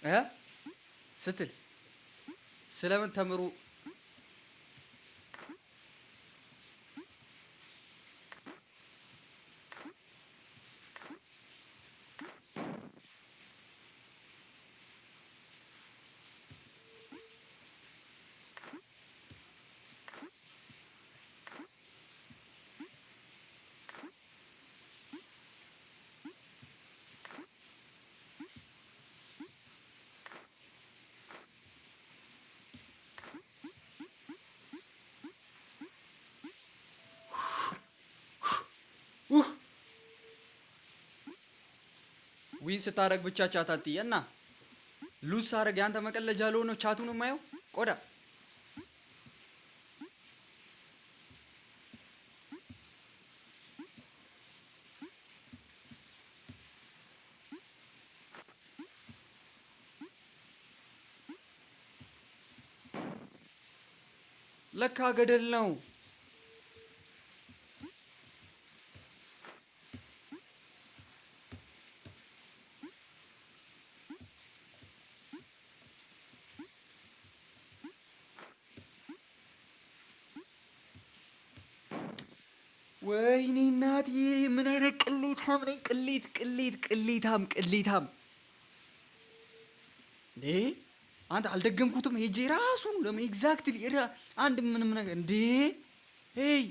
እ ስትል ስለምን ተምሩ? ዊን ስታረግ ብቻ ቻት አትይ እና ሉዝ ሳረግ ያንተ መቀለጃ ለሆነ ቻቱን የማየው ቆዳ ለካ ገደል ነው። ወይኔ እናቴ ምን አይነት ቅሌታም ነኝ! ቅሌታም እንዴ! አንተ አልደገምኩትም። ሄጄ ራሱ ለምን ኤግዛክትሊ አንድ ምንም ነገር እንዴ! ሄይ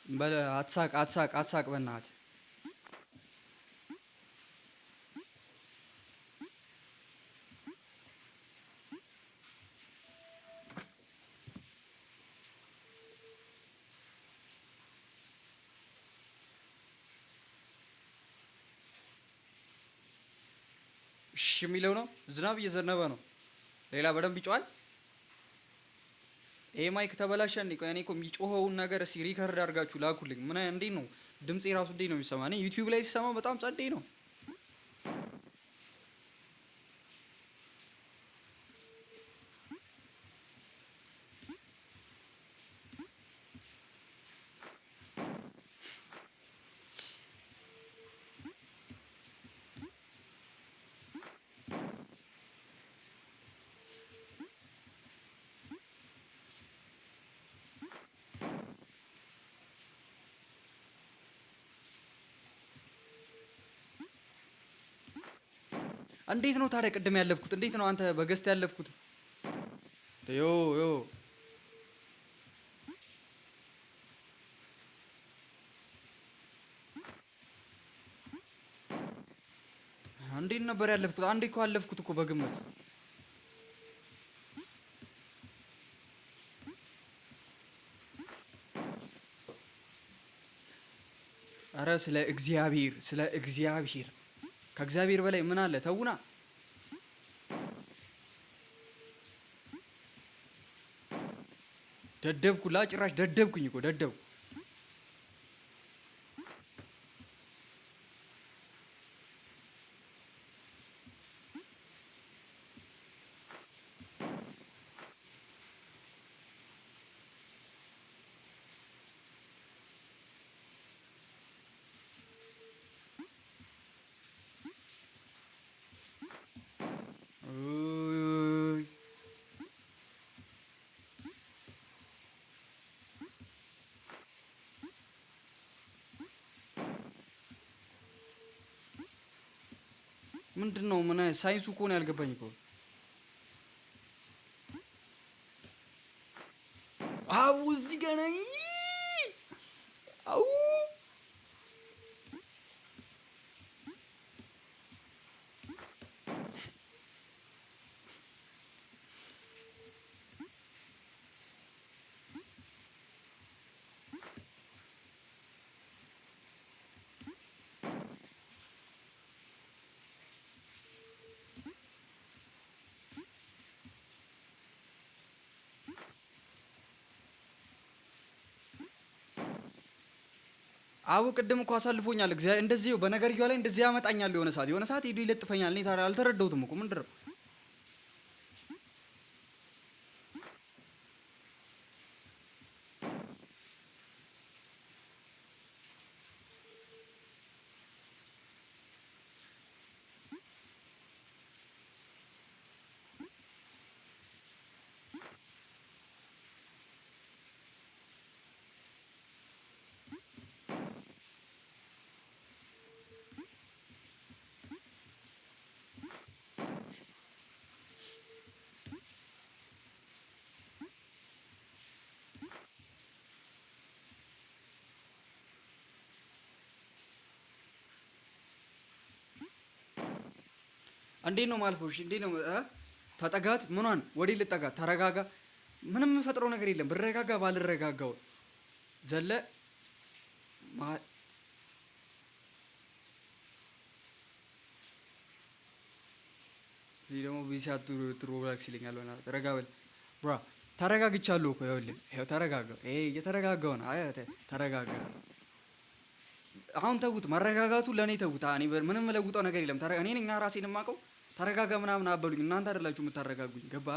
በለ አትሳቅ በእናትህ። እሺ የሚለው ነው። ዝናብ እየዘነበ ነው። ሌላ በደንብ ይጮሃል። ይሄ ማይክ ተበላሸ እንዴ? ቆይ እኔ እኮ የሚጮኸውን ነገር እስኪ ሪከርድ አድርጋችሁ ላኩልኝ። ምን እንዴት ነው ድምጼ ራሱ እንዴት ነው የሚሰማ? እኔ ዩቲዩብ ላይ ሲሰማ በጣም ጸዴ ነው። እንዴት ነው ታዲያ ቅድም ያለፍኩት? እንዴት ነው አንተ በገስት ያለፍኩት? ዮ ዮ እንዴት ነበር ያለፍኩት? አንዴ እኮ አለፍኩት እኮ በግምት። አረ ስለ እግዚአብሔር ከእግዚአብሔር በላይ ምን አለ? ተውና ደደብኩላ። ጭራሽ ደደብኩኝ እኮ ደደብኩ። ምንድን ነው? ምን ሳይንሱ እኮ ነው ያልገባኝ እኮ። አው እዚህ ጋር ነኝ። አው አቡ ቅድም እኮ አሳልፎኛል። እግዚአብሔር እንደዚህ በነገርየው ላይ እንደዚህ ያመጣኛል። የሆነ ሰዓት ሄዶ ይለጥፈኛል። እኔ ታዲያ አልተረዳሁትም እኮ ምንድን ነው? እንዴት ነው ማልፎሽ? እንዴት ነው ተጠጋት? ምኗን ወዴ ልጠጋት? ተረጋጋ። ምንም የምፈጥረው ነገር የለም። ብረጋጋ ባልረጋጋው ዘለ ይሄ ደግሞ ቢሲያት ጥሩ ብላክስ ይለኛል። በእናትህ ተረጋ በል ብራ። ተረጋግቻለሁ እኮ ይኸውልህ፣ ይኸው ተረጋጋው። እየተረጋጋው ነው። አይ ተረጋጋ። አሁን ተውት፣ መረጋጋቱ ለእኔ ተውት። እኔ ምንም ለውጠው ነገር የለም። እኔ ነኝ ራሴን የማውቀው። ተረጋጋ ምናምን አበሉኝ። እናንተ አይደላችሁ የምታረጋጉኝ። ገባ?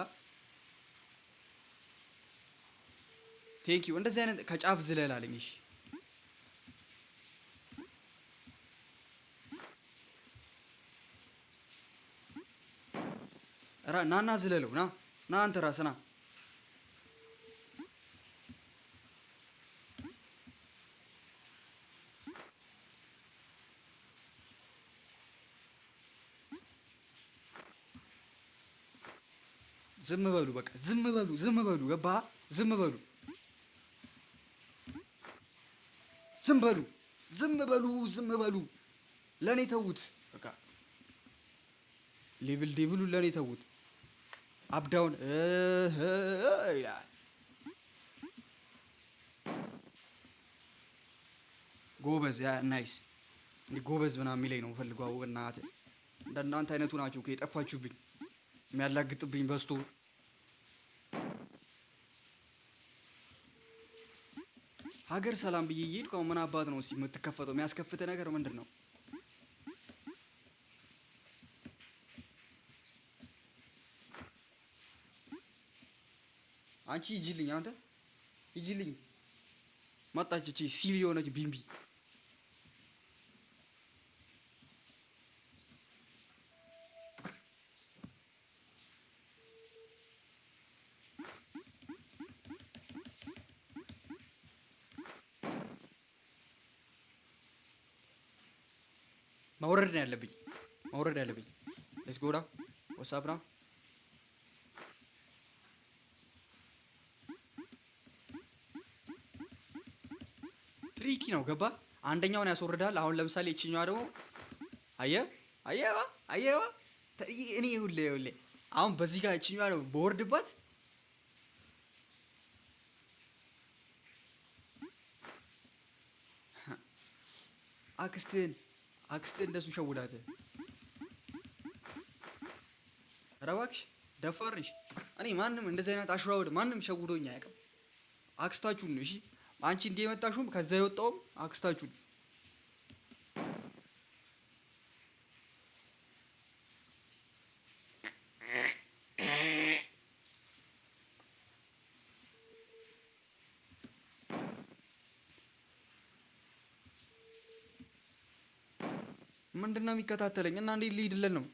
ቴንክ ዩ። እንደዚህ አይነት ከጫፍ ዝለል አለኝ። እሺ ናና ዝለለው። ና አንተ ራስህ ና። ዝም በሉ በቃ ዝም በሉ። ገባ? ዝም በሉ ለኔ ተውት። በቃ ሌቭሉ ለኔ ተውት። አፕዳውን ይላል። ጎበዝ ያ ናይስ። እንዲህ ጎበዝ ምናምን የሚለኝ ነው ፈልገው። እናትህ እንደናንተ አይነቱ ናቸው የጠፋችሁብኝ። የሚያላግጥብኝ በስቶ ሀገር ሰላም ብዬ እየሄድኩ አሁን ምን አባት ነው እስቲ የምትከፈተው? የሚያስከፍተ ነገር ምንድን ነው? አንቺ ሂጂልኝ፣ አንተ ሂጂልኝ። መጣች እቺ ሲል የሆነች ቢምቢ። መውረድ ነው ያለብኝ። ሌትስ ጎ ዳ ዋትስአፕ ና ትሪኪ ነው። ገባ? አንደኛውን ያስወርዳል። አሁን ለምሳሌ እቺኛዋ ደግሞ አየዋ እኔ ሁሌ አሁን በዚህ ጋር እቺኛዋ ደግሞ በወርድባት አክስትን እንደሱ ሸውዳት። ኧረ እባክሽ ደፋር ነሽ። እኔ ማንም እንደዚህ አይነት አሽራውድ ማንም ሸውዶኝ አያውቅም። አክስታችሁን ነው። እሺ አንቺ እንዲህ የመጣሽውም ከዛ የወጣውም አክስታችሁን። ምንድን ነው የሚከታተለኝ? እና እንዴት ልሂድለት ነው?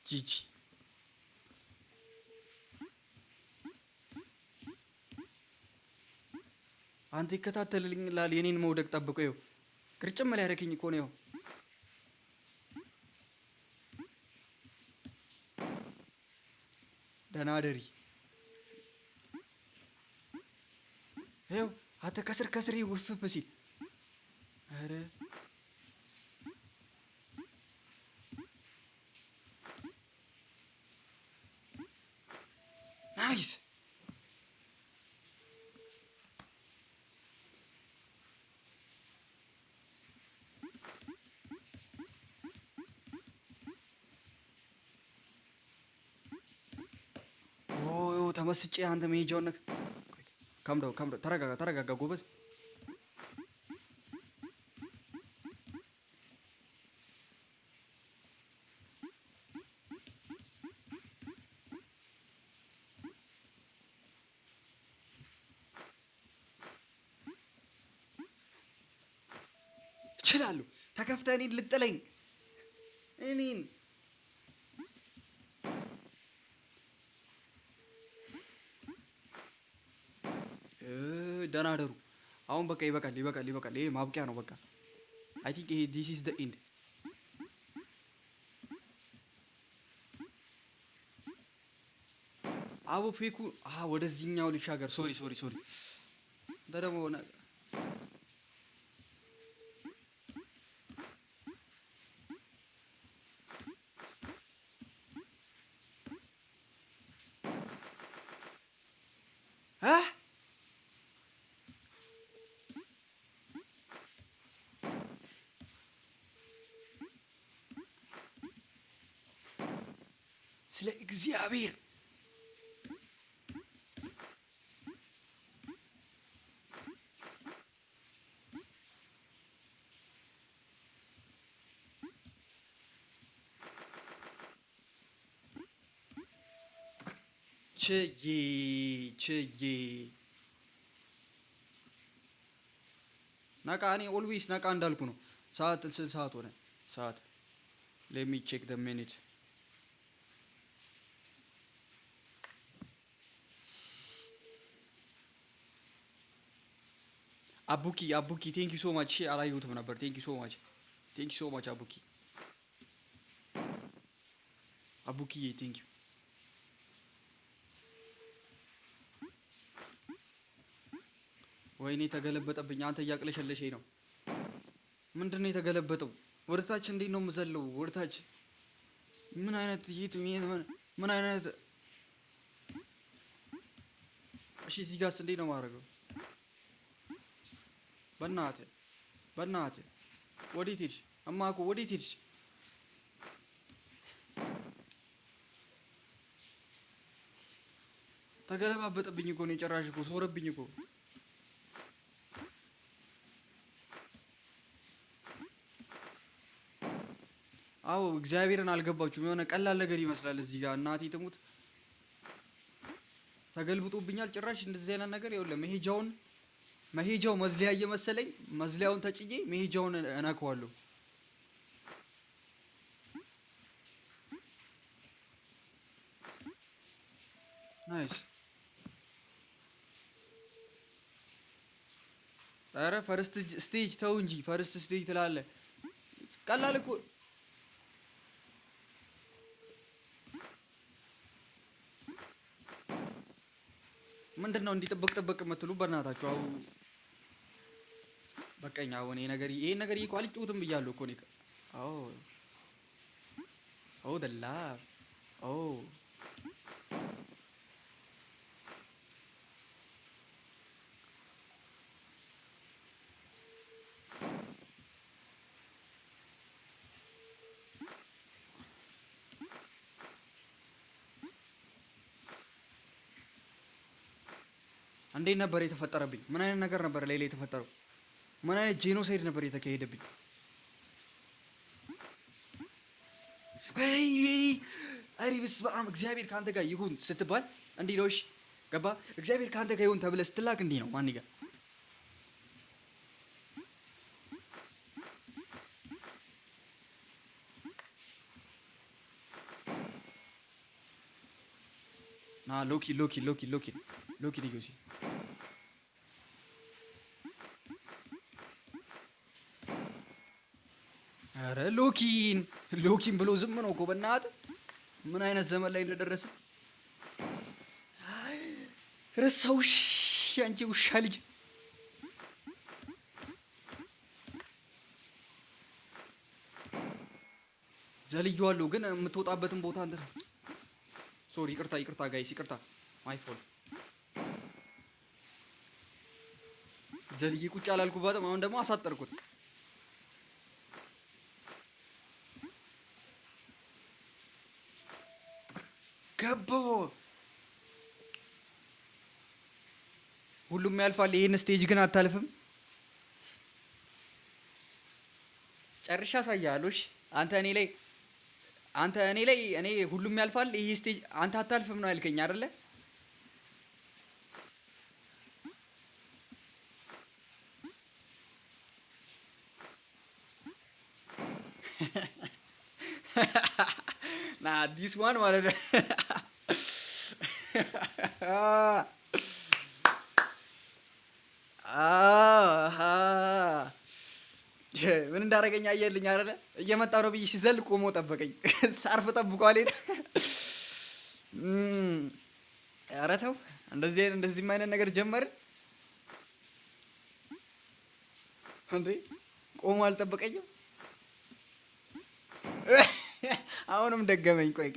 ጂጂ አንተ ይከታተልልኛል። የኔን መውደቅ ጠብቆ ይኸው ቅርጭም ላይ ያደረገኝ እኮ ነው። ደህና አደሪ። ይኸው አንተ ከስር ውፍፍ ሲል ኧረ ናይስ። ተመስጬ አንተ መሄጃውን ካምዳው ተረጋጋ ጎበዝ። እችላለሁ። ተከፍተህ እኔን ልጥለኝ እኔን ደህና አደሩ። አሁን በቃ ይበቃል። ይሄ ማብቂያ ነው በቃ። አይ ቲንክ ይሄ ዲስ ኢዝ ዘ ኤንድ። አቦ ፌኩ ወደዚህኛው ልሻገር። ሶሪ እንተ ደግሞ ስለ እግዚአብሔር ችዬ ነቃ። እኔ ኦልዌይስ ነቃ እንዳልኩ ነው። ስንት ሰዓት ሆነ? ሰዓት ሌት ሚ ቼክ ዘ ሚኒት። አቡኪ ቴንክ ዩ ሶ ማች። አላየሁትም ነበር። ቴንክ ዩ ሶ ማች አቡኪዬ ቴንክ ዩ። ወይኔ ተገለበጠብኝ። አንተ እያቅለሸለሸኝ ነው። ምንድን ነው የተገለበጠው? ወደታች እንዴት ነው የምዘለው? ወደታች ምን አይነት ምን አይነት? እሺ እዚህ ጋርስ እንዴት ነው የማደርገው? በእናትህ ወዴት ሄድሽ? እማኮ ወዴት ሄድሽ? ተገለባበጠብኝ እኮ ነው የጨራሽ እኮ ሶረብኝ እኮ። አዎ እግዚአብሔርን አልገባችሁም። የሆነ ቀላል ነገር ይመስላል እዚህ ጋር እናቴ ትሙት ተገልብጦብኛል ጭራሽ። እንደዚህ አይነት ነገር ይኸውልህ መሄጃው መዝለያ እየመሰለኝ መዝለያውን ተጭኜ መሄጃውን እነካዋለሁ። ናይስ። ኧረ ፈርስት ስቴጅ ተው እንጂ ፈርስት ስቴጅ ትላለህ። ቀላል እኮ ምንድን ነው እንዲህ ጥብቅ የምትሉ በእናታችሁ? በቀኝ አሁን ይሄን ነገር እኮ አልጮትም ብያለሁ እኮ ነው። ደላ እንዴት ነበር የተፈጠረብኝ? ምን አይነት ነገር ነበር ሌላ የተፈጠረው? ምን አይነት ጄኖሳይድ ነበር የተካሄደብኝ? አይ በስመ አብ። እግዚአብሔር ካንተ ጋር ይሁን ስትባል እንዲህ ነው። እሺ ገባ? እግዚአብሔር ካንተ ጋር ይሁን ተብለህ ስትላክ እንዲህ ነው። ማን ጋር ና ሎኪ ዲጎሲ ኧረ ሎኪን ብሎ ዝም ነው እኮ በእናትህ። ምን አይነት ዘመን ላይ እንደደረሰ ረሳውሽ። አንቺ ውሻ ልጅ ዘልዬዋለሁ፣ ግን የምትወጣበትን ቦታ እንትን ሶሪ፣ ይቅርታ ጋይስ፣ ይቅርታ ማይ ፎል። ዘልዬ ቁጭ አላልኩባትም። አሁን ደግሞ አሳጠርኩት። ገባሁ። ሁሉም ያልፋል። ይሄን ስቴጅ ግን አታልፍም። ጨርሻ ሳያሉሽ አንተ እኔ ላይ እኔ ሁሉም ያልፋል ይሄ ስቴጅ አንተ አታልፍም ነው ያልከኝ አይደለ? ና ዲስ ዋን ማለት ነው። ምን እንዳደረገኝ አየልኝ አይደለ? እየመጣ ነው ብዬ ሲዘል ቆሞ ጠበቀኝ። ሳርፍ ጠብቋል ሄደ። ኧረ ተው እንደዚህም አይነት ነገር ጀመርን እንዴ? ቆሞ አልጠበቀኝም። አሁንም ደገመኝ። ቆይ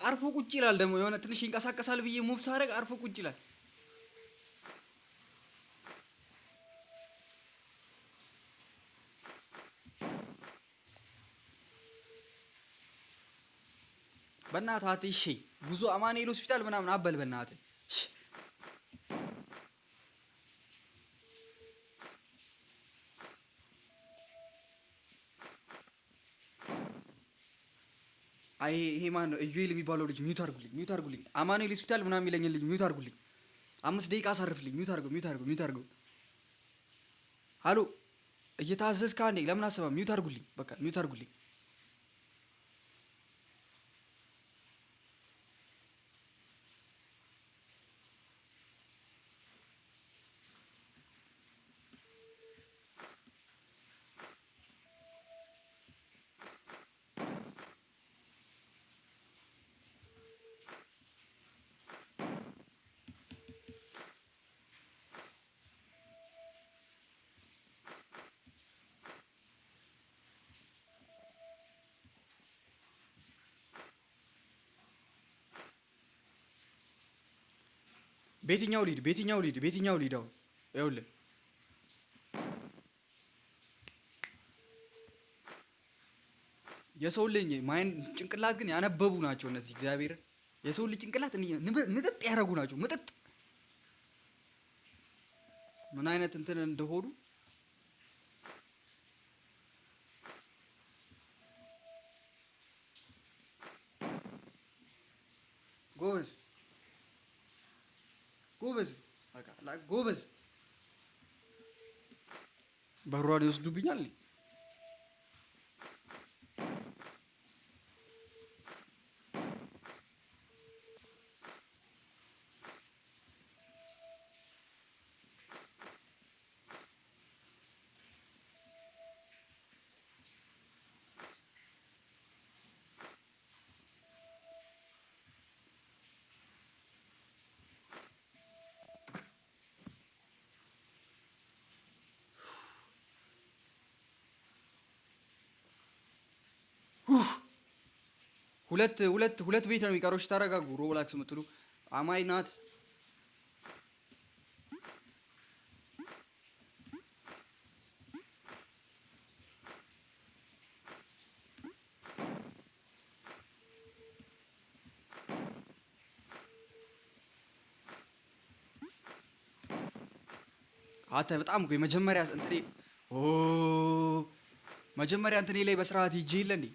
አርፎ ቁጭ ይላል። ደግሞ የሆነ ትንሽ ይንቀሳቀሳል ብዬ ሙቭ ሳደርግ አርፎ ቁጭ ይላል። በእናትህ አትይ። ጉዞ አማኑኤል ሆስፒታል ምናምን አበል በእናትህ። አይ ይሄ ማን ነው? ኢዩኤል የሚባለው ልጅ ሚውት አድርጉልኝ። አማኑኤል ሆስፒታል ምናምን የሚለኝ ልጅ ሚውት አድርጉልኝ። 5 ደቂቃ አሳርፍልኝ። ሚውት አድርገው። ሀሎ እየታዘዝክ አንዴ ለምን አሰባ? ሚውት አድርጉልኝ። በቃ ሚውት አድርጉልኝ። ቤትኛው ሊድ አሁን ይኸውልህ የሰው ልጅ ማይንድ ጭንቅላት ግን ያነበቡ ናቸው እነዚህ። እግዚአብሔር የሰው ልጅ ጭንቅላት ምጥጥ ያደረጉ ናቸው። ምጥጥ ምን አይነት እንትን እንደሆኑ ጎበዝ በሯን ይወስዱብኛል። ሁለት ቤት ነው የሚቀረው። ተረጋጉ። ሮብላክስ የምትሉ አማይ ናት። አንተ በጣም እኮ የመጀመሪያ እንትኔ ኦ መጀመሪያ እንትኔ ላይ በስርዓት ሂጄ የለ እንዴ